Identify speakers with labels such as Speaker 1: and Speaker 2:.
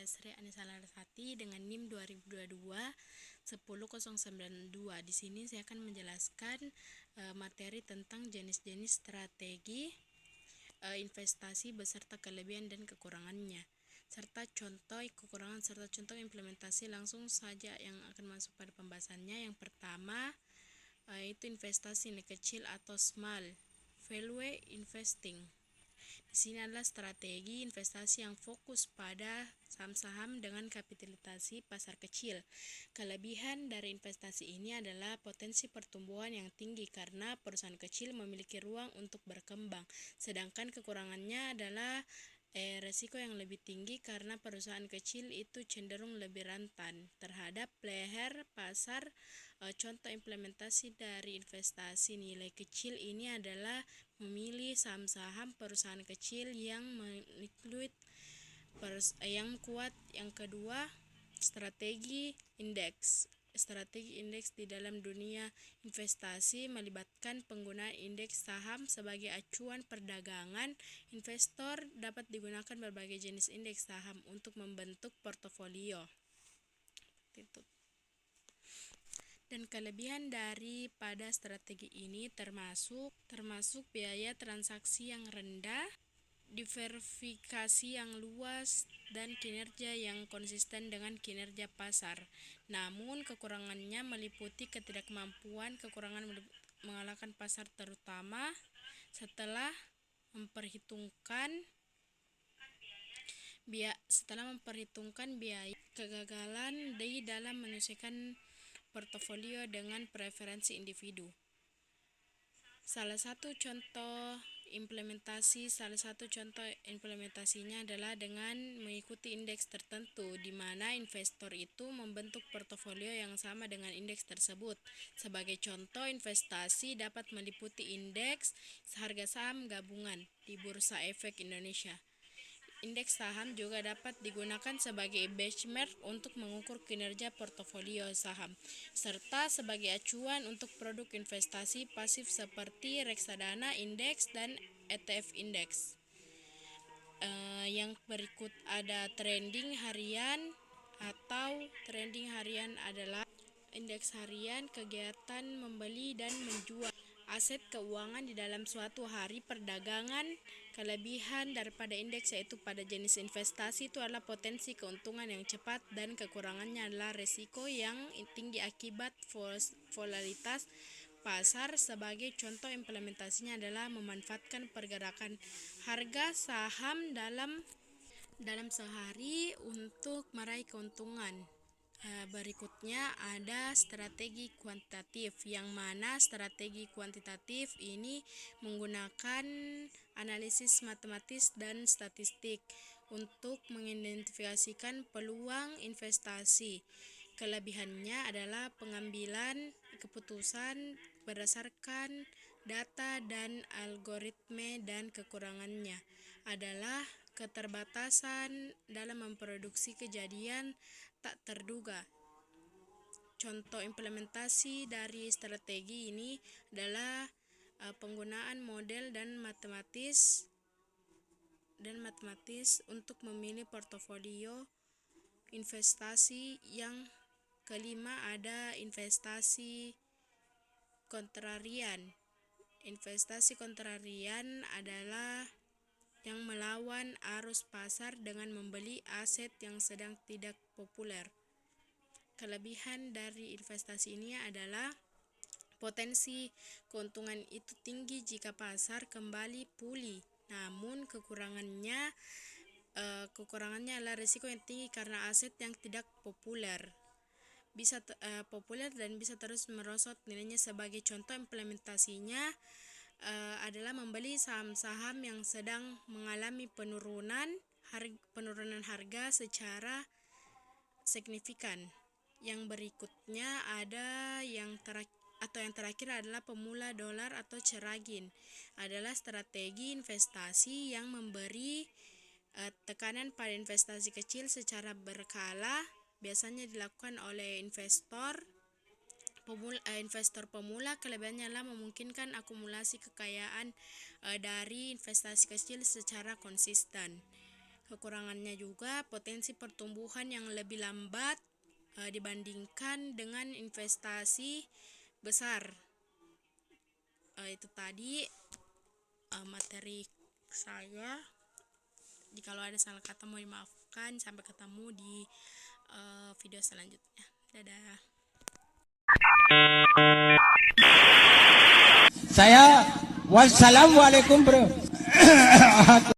Speaker 1: Sri Anissa Larasati dengan NIM 2022 10092. Di sini saya akan menjelaskan materi tentang jenis-jenis strategi investasi beserta kelebihan dan kekurangannya, serta contoh kekurangan serta contoh implementasi. Langsung saja yang akan masuk pada pembahasannya. Yang pertama itu investasi nilai kecil atau small value investing. Di sini adalah strategi investasi yang fokus pada saham-saham dengan kapitalisasi pasar kecil. Kelebihan dari investasi ini adalah potensi pertumbuhan yang tinggi karena perusahaan kecil memiliki ruang untuk berkembang. Sedangkan kekurangannya adalah resiko yang lebih tinggi karena perusahaan kecil itu cenderung lebih rentan terhadap player pasar. Contoh implementasi dari investasi nilai kecil ini adalah memilih saham-saham perusahaan kecil yang likuid yang kuat. Yang kedua, strategi indeks. Strategi indeks di dalam dunia investasi melibatkan penggunaan indeks saham sebagai acuan perdagangan. Investor dapat digunakan berbagai jenis indeks saham untuk membentuk portofolio. Dan kelebihan daripada strategi ini termasuk biaya transaksi yang rendah, diversifikasi yang luas, dan kinerja yang konsisten dengan kinerja pasar. Namun kekurangannya meliputi kekurangan mengalahkan pasar, terutama setelah memperhitungkan biaya kegagalan di dalam menyesuaikan portofolio dengan preferensi individu. Salah satu contoh implementasinya adalah dengan mengikuti indeks tertentu, di mana investor itu membentuk portofolio yang sama dengan indeks tersebut. Sebagai contoh, investasi dapat meliputi indeks harga saham gabungan di Bursa Efek Indonesia. Indeks saham juga dapat digunakan sebagai benchmark untuk mengukur kinerja portofolio saham, serta sebagai acuan untuk produk investasi pasif seperti reksadana indeks dan ETF indeks. Yang berikut ada trending harian adalah indeks harian kegiatan membeli dan menjual aset keuangan di dalam suatu hari perdagangan. Kelebihan daripada indeks yaitu pada jenis investasi itu adalah potensi keuntungan yang cepat, dan kekurangannya adalah risiko yang tinggi akibat volatilitas pasar. Sebagai contoh implementasinya adalah memanfaatkan pergerakan harga saham dalam sehari untuk meraih keuntungan. Berikutnya ada strategi kuantitatif, yang mana strategi kuantitatif ini menggunakan analisis matematis dan statistik untuk mengidentifikasikan peluang investasi. Kelebihannya adalah pengambilan keputusan berdasarkan data dan algoritma, dan kekurangannya adalah keterbatasan dalam memproduksi kejadian tak terduga. Contoh implementasi dari strategi ini adalah penggunaan model dan matematis untuk memilih portofolio investasi. Yang kelima ada investasi kontrarian. Investasi kontrarian adalah yang melawan arus pasar dengan membeli aset yang sedang tidak populer. Kelebihan dari investasi ini adalah potensi keuntungan itu tinggi jika pasar kembali pulih. Namun kekurangannya adalah risiko yang tinggi karena aset yang tidak populer bisa populer dan bisa terus merosot nilainya. Sebagai contoh implementasinya adalah membeli saham-saham yang sedang mengalami penurunan harga secara signifikan. Yang berikutnya ada yang terakhir adalah pemula dolar atau ceragin. Adalah strategi investasi yang memberi tekanan pada investasi kecil secara berkala. Biasanya dilakukan oleh investor pemula. Kelebihannya adalah memungkinkan akumulasi kekayaan dari investasi kecil secara konsisten. Kekurangannya juga potensi pertumbuhan yang lebih lambat dibandingkan dengan investasi besar. Itu tadi materi saya. Jikalau ada salah kata mohon dimaafkan. Sampai ketemu di video selanjutnya. Dadah.
Speaker 2: Wassalamualaikum bro.